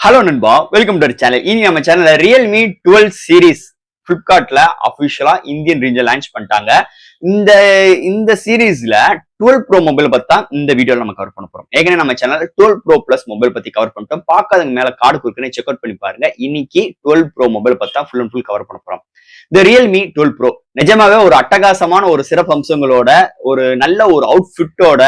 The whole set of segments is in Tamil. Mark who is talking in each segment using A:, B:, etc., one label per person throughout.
A: ஹலோ நண்பா, வெல்கம் டு சேனல். இனி நம்ம சேனல்ல ரியல்மி 12 சீரிஸ் பிளிப்கார்ட்ல அபிஷியலா இந்தியன் ரீஜன் லான்ச் பண்ணிட்டாங்க. இந்த இந்த சீரீஸ்ல 12 ப்ரோ மொபைல் பத்தி தான் இந்த வீடியோல நம்ம கவர் பண்ண போறோம். ஏற்கனவே நம்ம சேனல்ல 12 ப்ரோ பிளஸ் மொபைல் பத்தி கவர் பண்ணிட்டோம். பார்க்காதவங்க மேல கார்டு கொடுக்குறேன், செக் அவுட் பண்ணி பாருங்க. இன்னைக்கு 12 ப்ரோ மொபைல் பத்தி தான் ஃபுல் அண்ட் ஃபுல் கவர் பண்ண போறோம். இந்த ரியல்மி 12 ப்ரோ நிஜமாவே ஒரு அட்டகாசமான ஒரு சிறப்பு அம்சங்களோட, ஒரு நல்ல ஒரு அவுட்ஃபிட்டோட,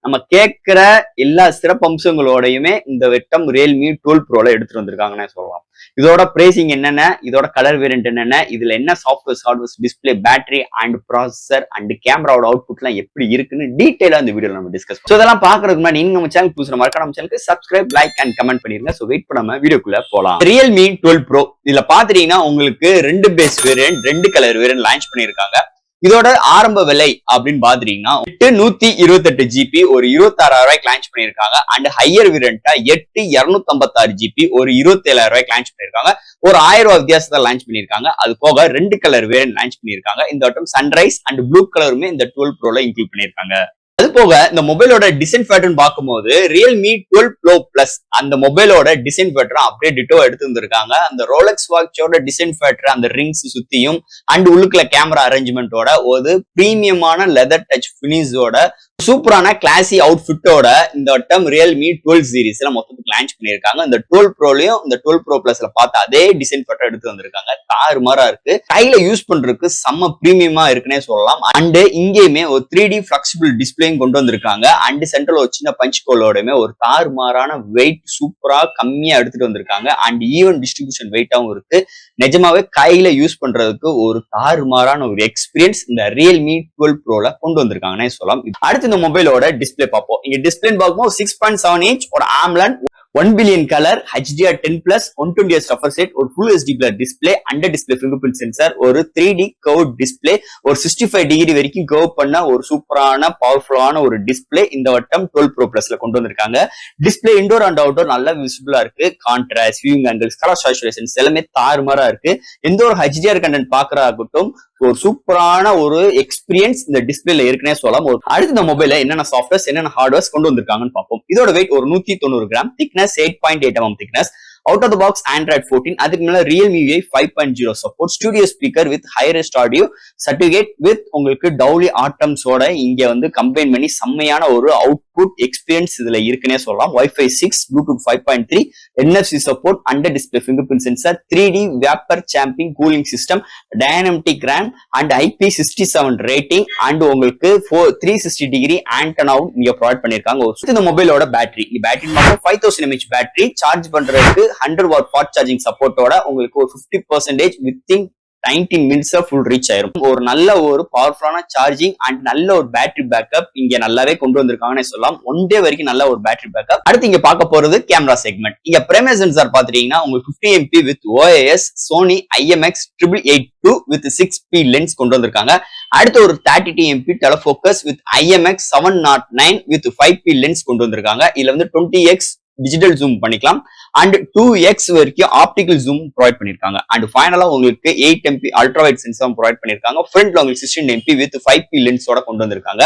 A: நம்ம கேட்கிற எல்லா சிறப்பு அம்சங்களோடையுமே இந்த வெட்டம் ரியல்மி 12 ப்ரோல எடுத்துட்டு வந்திருக்காங்கன்னு சொல்லலாம். இதோட பிரைசிங் என்னென்ன, இதோட கலர் வேரியன்ட் என்னென்ன, இதுல என்ன software hardware display battery and processor and கேமராவோட அவுட்புட் எல்லாம் எப்படி இருக்குன்னு டீடைலா இந்த வீடியோல நம்ம டிஸ்கஸ் பண்ணுவோம். இதெல்லாம் பாக்குறதுக்கு முன்னாடி நீங்க நம்ம சேனல் புதுசா மறக்காம நம்ம சேனலுக்கு சப்ஸ்கிரைப், லைக் அண்ட் கமெண்ட் பண்ணிருங்க. சோ வெயிட் பண்ணாம வீடியோக்குள்ள போலாம். ரியல்மி 12 ப்ரோ இதுல பாத்தீங்கன்னா உங்களுக்கு ரெண்டு பேஸ் வேரியன்ட், ரெண்டு கலர் வேரியன்ட் லான்ச் பண்ணிருக்காங்க. இதோட ஆரம்ப விலை அப்படின்னு பாத்தீங்கன்னா 128 ஜிபி ஒரு 26,000 ரூபாய்க்கு லான்ச் பண்ணிருக்காங்க. அண்ட் ஹையர் வேரியண்டா 8256 ஜிபி ஒரு 27,000 ரூபாய்க்கு லான்ச் பண்ணிருக்காங்க. ஒரு 1000 ரூபாய் வித்தியாசத்தை லான்ச் பண்ணிருக்காங்க. அது போக ரெண்டு கலர் வேரியன்ட் லான்ச் பண்ணிருக்காங்க. இந்த வட்டம் சன்ரைஸ் அண்ட் ப்ளூ கலருமே இந்த 12 ப்ரோல இன்க்ளூட் பண்ணிருக்காங்க. அது போக இந்த மொபைலோட டிசைன் பேட்டர்ன் பார்க்கும்போது ரியல்மி 12 ப்ரோ பிளஸ் அந்த மொபைலோட டிசைன் பேட்டர் அப்படியே டிட்டோ எடுத்து வந்திருக்காங்க. அந்த ரோலக்ஸ் வாட்சோட டிசைன் பேட்டர், அந்த ரிங்ஸ் சுத்தியும் அண்ட் உள்ளுக்குள்ள கேமரா அரேஞ்ச்மெண்டோட ஒரு பிரீமியமான லெதர் டச் பினிஷோட சூப்பரான கிளாசி அவுட்ஃபிட்டோட இந்த வட்டம் ரியல்மி 12 சீரீஸ்ல மொத்தத்துக்கு லான்ச் பண்ணிருக்காங்க. இந்த 12 ப்ரோலயும் இந்த 12 ப்ரோ பிளஸ்ல பார்த்து அதே டிசைன் பேட்டர் எடுத்து வந்திருக்காங்க. தாறுமாறா இருக்கு, கையில யூஸ் பண்றதுக்கு செம்ம பிரீமியமா இருக்குன்னே சொல்லலாம். அண்ட் இங்கேயுமே ஒரு 3D பிளெக்சிபிள் டிஸ்பிளேயும் கொண்டு வந்திருக்காங்க. அண்ட் சென்ட்ரல் ஒரு சின்ன பஞ்ச் கோலோடமே ஒரு தாறுமாறான வெயிட் சூப்பரா கம்மியா எடுத்துட்டு வந்திருக்காங்க. அண்ட் ஈவன் டிஸ்ட்ரிபியூஷன் வெயிட்டாவும் இருக்கு. நிஜமாவே கையில யூஸ் பண்றதுக்கு ஒரு தாறுமாறான ஒரு எக்ஸ்பீரியன்ஸ் இந்த ரியல்மி 12 ப்ரோல கொண்டு வந்திருக்காங்கன்னே சொல்லலாம். அடுத்து இந்த மொபைலோட டிஸ்பிளே பார்ப்போம். இங்க டிஸ்பிளே பார்க்கும்போது 6.7 இன்ச் ஒரு AMOLED 1 billion colour HDR10+, 120Hz refresh rate, ஒரு ஃபுல் HD பிளர் display, under display fingerprint sensor, ஒரு 3D கர்வ் டிஸ்பிளே, ஒரு 65 டிகிரி வரைக்கும் கர்வ் பண்ண ஒரு சூப்பரான பவர்ஃபுல்லான ஒரு டிஸ்பிளே இந்த வட்டம் 12 ப்ரோ பிளஸ்ல கொண்டு வந்திருக்காங்க. டிஸ்பிளே இன்டோர் அண்ட் அவுட்டோர் நல்லா விசிபிளா இருக்கு. கான்ட்ராஸ்ட், வியூவிங் ஆங்கிள்ஸ், கலர் சாச்சுரேஷன்ஸ் எல்லாமே தாறுமாறா இருக்கு. எந்த ஒரு HDR கண்டென்ட் பாக்குறதாகட்டும் ஒரு சூப்பரான ஒரு எக்ஸ்பீரியன்ஸ் இந்த டிஸ்பிளேல இருக்குன்னே சொல்லலாம். அடுத்து இந்த மொபைல என்னென்ன சாஃப்ட்வேர்ஸ் என்னென்ன ஹார்ட்வேர்ஸ் கொண்டு வந்திருக்காங்கன்னு பார்ப்போம். இதோட வெயிட் ஒரு 190 gram, thickness 8.8 mm thickness, out of the box Android 14. அதுக்கு மேல Realme UI 5.0 support, studio speaker with hi res audio certificate with உங்களுக்கு டவுலி ஆட்டம்ஸோட இங்க வந்து கம்பைன் பண்ணி செம்மையான ஒரு அவுட்புட் எக்ஸ்பீரியன்ஸ் இதுல இருக்குன்னே சொல்லலாம். Wi-Fi 6, Bluetooth 5.3, NFC support, under display fingerprint sensor, 3D vapour chamber cooling system, dynamic RAM and IP67 rating and உங்களுக்கு 360 டிகிரி ஆண்டனாவும் இங்க ப்ரொவைட் பண்ணிருக்காங்க. இந்த மொபைலோட பேட்டரி 5000 mAh பேட்டரி சார்ஜ் பண்றதுக்கு 100 வாட் ஃபாஸ்ட் சார்ஜிங் சப்போர்ட்டோட உங்களுக்கு ஒரு 50% வித்தின் 19 மினிட்ஸ் ஃபுல் ரீச் ஆயிரும். ஒரு நல்ல ஒரு பவர்ஃபுல்லான சார்ஜிங் அண்ட் நல்ல ஒரு பேட்டரி பேக்கப் இங்க நல்லாவே கொண்டு வந்திருக்காங்கன்னு சொல்லலாம். 1 டே வரைக்கும் நல்ல ஒரு பேட்டரி பேக்கப். அடுத்து இங்க பார்க்க போறது கேமரா செக்மெண்ட். இங்க பிரைமரி சென்சார் பாத்தீங்கன்னா உங்களுக்கு 50 MP with OIS Sony IMX8882 with 6P lens கொண்டு வந்திருக்காங்க. அடுத்து ஒரு 32 MP telefocus with IMX709 with 5P lens கொண்டு வந்திருக்காங்க. இதுல வந்து 20x டிஜிட்டல் ஜூம் பண்ணிக்கலாம் அண்ட் 2x வரைக்கும் ஆப்டிகல் ஜூம் ப்ரொவைட் பண்ணிருக்காங்க. அண்ட் ஃபைனலா உங்களுக்கு 8 MP ultra wide sensor provide பண்ணிருக்காங்க. ஃப்ரண்ட்ல உங்களுக்கு 16 MP வித் 5P லென்ஸோட கொண்டு வந்திருக்காங்க.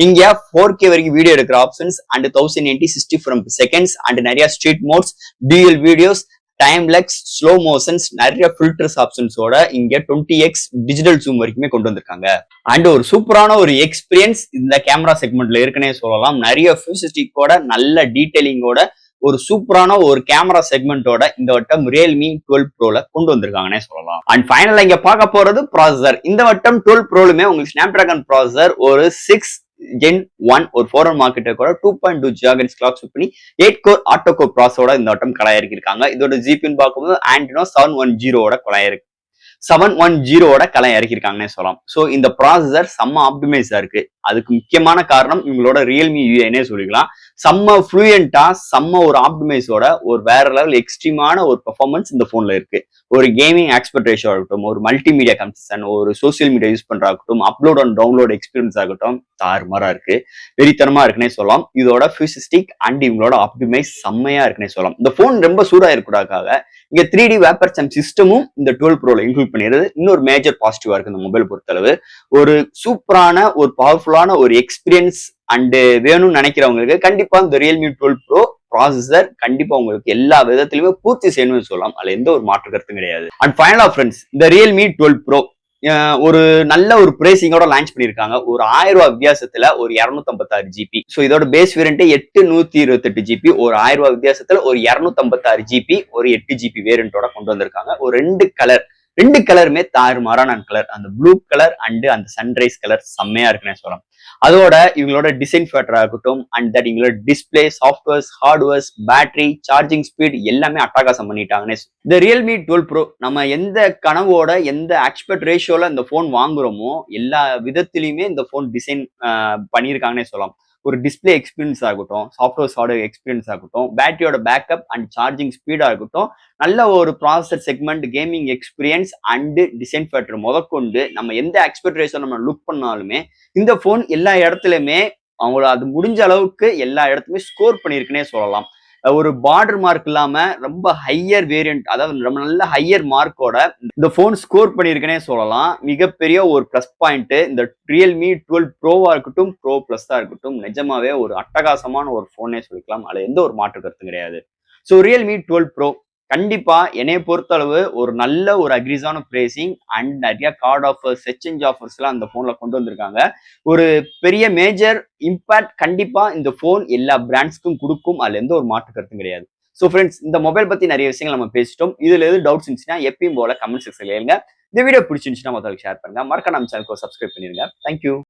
A: இங்க 4K வரைக்கும் வீடியோ எடுக்கிற ஆப்ஷன்ஸ் அண்ட் 1080 60 frames அண்ட் நிறைய street modes, dual videos, timelapse, slow motions, நிறைய ஃபில்டர்ஸ் ஆப்ஷன்ஸோட இங்க 20x டிஜிட்டல் ஜூம் வரைக்குமே கொண்டு வந்திருக்காங்க. அண்ட் ஒரு சூப்பரான ஒரு எக்ஸ்பீரியன்ஸ் இந்த கேமரா செக்மெண்ட்ல இருக்குன்னே சொல்லலாம். நிறைய ஃபியூச்சரிஸ்டிக்கோட நல்ல டீடைலிங்கோட ஒரு சூப்பரான ஒரு கேமரா செக்மெண்டோட இந்த வட்டம் ரியல்மி 12 ப்ரோல கொண்டு வந்திருக்காங்கன்னே சொல்லலாம். அண்ட் ஃபைனலா இங்க பார்க்க போறது ப்ராசஸர். இந்த வட்டம் 12 ப்ரோலுமே உங்களுக்கு ஸ்னாப்டிராகன் ப்ராசஸர் ஒரு 6 Gen 1 ஒரு ஃபாரின் மார்க்கெட்டை கூட 2.2 GHz கிளாக் ஸ்பீட் பண்ணி 8 கோர் ஆட்டோ கோர் ப்ராசஸரோட இந்த வட்டம் கலாயிருக்காங்க. இதோட ஜிபின்னு பார்க்கும்போது Adreno 710 கலாயிருக்கு. 710 கலை இறக்கிருக்காங்கன்னே சொல்லலாம். சோ இந்த ப்ராசஸர் செம்ம ஆப்டிமைஸா இருக்கு. அதுக்கு முக்கியமான காரணம் இவங்களோட ரியல்மி யூஐனே சொல்லிக்கலாம். செம்ம ஃப்ளூயண்டா செம்ம ஒரு ஆப்டிமைஸோட ஒரு வேற லெவல் எக்ஸ்ட்ரீமான ஒரு பெர்ஃபார்மன்ஸ் இந்த போன்ல இருக்கு. ஒரு கேமிங் ஆஸ்பெக்ட் ரேஷியோ ஆகட்டும், ஒரு மல்டிமீடியா கன்செஷன், ஒரு சோசியல் மீடியா யூஸ் பண்றதாகட்டும், அப்லோட் அண்ட் டவுன்லோட் எக்ஸ்பீரியன்ஸ் ஆகட்டும், தாறுமாறா இருக்கு, வெறித்தனமா இருக்குன்னே சொல்லலாம். இதோட ஃபியூச்சரிஸ்டிக் அண்ட் இவங்களோட ஆப்டிமைஸ் செம்மையா இருக்குன்னே சொல்லலாம். இந்த போன் ரொம்ப சூடா இருக்கக்கூடாதுக்காக இங்க 3D வேப்பர் சாம் சிஸ்டமும் இந்த 12 ப்ரோல இன்க்ளூட் பண்ணிடுறது இன்னொரு மேஜர் பாசிட்டிவா இருக்கு இந்த மொபைல் பொறுத்தளவு. ஒரு சூப்பரான ஒரு பவர்ஃபுல்லான ஒரு எக்ஸ்பீரியன்ஸ் அண்ட் வேணும்னு நினைக்கிறவங்களுக்கு கண்டிப்பா இந்த ரியல்மி 12 ப்ரோ ப்ராசஸர் கண்டிப்பா உங்களுக்கு எல்லா விதத்திலுமே பூர்த்தி செய்யணும்னு சொல்லலாம். அதுல எந்த ஒரு மாற்று கருத்தும் கிடையாது. அண்ட் ஃபைனலா ஃப்ரெண்ட்ஸ், இந்த ரியல்மி 12 ப்ரோ ஒரு நல்ல ஒரு பிரேசிங்கோட லான்ச் பண்ணிருக்காங்க. ஒரு 1000 ரூபாய் வித்தியாசத்துல ஒரு 256 ஜிபி. சோ இதோட பேஸ் வேரியன்ட் 8/128 ஜிபி. ஒரு 1000 ரூபாய் வித்தியாசத்துல ஒரு 256 ஜிபி, ஒரு 8 ஜிபி வேரியன்ட்டோட கொண்டு வந்திருக்காங்க. ஒரு ரெண்டு கலருமே தாறுமாறான கலர். அந்த ப்ளூ கலர் அண்ட் அந்த சன்ரைஸ் கலர் செம்மையா இருக்குன்னு சொல்லலாம். அதோட இவங்களோட டிசைன் ஃபேக்டரா இருக்கட்டும் அண்ட் தட் இவங்களோட display, softwares, hardwares, battery, charging speed எல்லாமே அட்டகாசம் பண்ணிட்டாங்கன்னே. இந்த ரியல்மி 12 ப்ரோ நம்ம எந்த கனவோட எந்த ஆஸ்பெக்ட் ரேஷியோல இந்த போன் வாங்குறோமோ எல்லா விதத்திலையுமே இந்த போன் டிசைன் பண்ணியிருக்காங்கன்னே சொல்லலாம். ஒரு டிஸ்பிளே எக்ஸ்பீரியன்ஸ் ஆகட்டும், சாஃப்ட்வேர் ஹார்ட்வேர் எக்ஸ்பீரியன்ஸ் ஆகட்டும், பேட்டரியோட பேக்கப் அண்ட் சார்ஜிங் ஸ்பீடா இருக்கட்டும், நல்ல ஒரு processor segment, gaming experience and design factor முதற்கொண்டு நம்ம எந்த எக்ஸ்பெக்டேஷன் நம்ம லுக் பண்ணாலுமே இந்த போன் எல்லா இடத்துலயுமே அவங்கள அது முடிஞ்ச அளவுக்கு எல்லா இடத்துலயுமே ஸ்கோர் பண்ணியிருக்குன்னே சொல்லலாம். ஒரு பார்டர் மார்க் இல்லாம ரொம்ப ஹையர் வேரியன்ட், அதாவது ரொம்ப நல்ல ஹையர் மார்க்கோட இந்த போன் ஸ்கோர் பண்ணியிருக்குன்னே சொல்லலாம். மிகப்பெரிய ஒரு பிளஸ் பாயிண்ட் இந்த ரியல்மி 12 ப்ரோவா இருக்கட்டும், ப்ரோ பிளஸ்ஸா இருக்கட்டும், நிஜமாவே ஒரு அட்டகாசமான ஒரு போனே சொல்லிக்கலாம். அதுல எந்த ஒரு மாற்று கருத்தும் கிடையாது. ஸோ ரியல்மி 12 ப்ரோ கண்டிப்பா என்னைய பொறுத்தளவு ஒரு நல்ல ஒரு அக்ரிஸான பிரைசிங் அண்ட் நிறைய கார்டு ஆஃபர்ஸ், எக்ஸ்சேஞ்ச் ஆஃபர்ஸ் எல்லாம் அந்த போன்ல கொண்டு வந்திருக்காங்க. ஒரு பெரிய மேஜர் இம்பாக்ட் கண்டிப்பா இந்த போன் எல்லா பிராண்ட்ஸ்க்கும் கொடுக்கும். அதுல எந்த ஒரு மாற்று கருத்தும் கிடையாது. ஸோ ஃப்ரெண்ட்ஸ், இந்த மொபைல் பத்தி நிறைய விஷயங்கள் நம்ம பேசிட்டோம். இதுல எது டவுட்ஸ் இருந்துச்சுன்னா எப்பயும் போல கமெண்ட் செக்ஷன்ல எழுங்க. இந்த வீடியோ பிடிச்சிருந்துச்சுன்னா மொத்தம் ஷேர் பண்ணுங்க. மறக்காம நம்ம சேனலுக்கு சப்ஸ்கிரைப் பண்ணிருங்க. தேங்க்யூ.